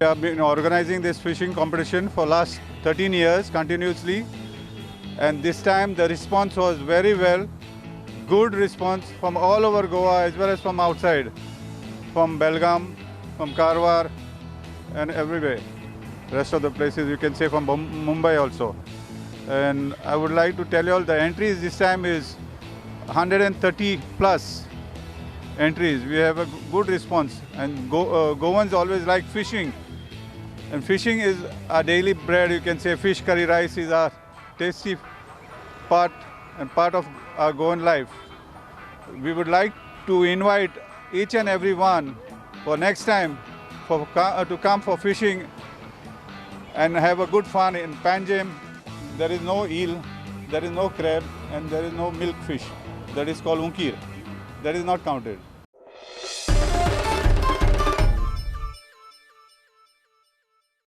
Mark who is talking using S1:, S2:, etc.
S1: We have been organizing this fishing competition for last 13 years continuously, and this time the response was very well. Good response from all over Goa as well as from outside, from Belgaum, from Karwar and everywhere. Rest of the places you can say from Mumbai also. And I would like to tell you all the entries this time is 130 plus entries. We have a good response, and Goans always like fishing. And fishing is our daily bread. You can say fish curry rice is our tasty part and part of our Goan life. We would like to invite each and every one for next time to come for fishing and have a good fun in Panjim. There is no eel, there is no crab, and there is no milk fish. That is called unkir. That is not counted.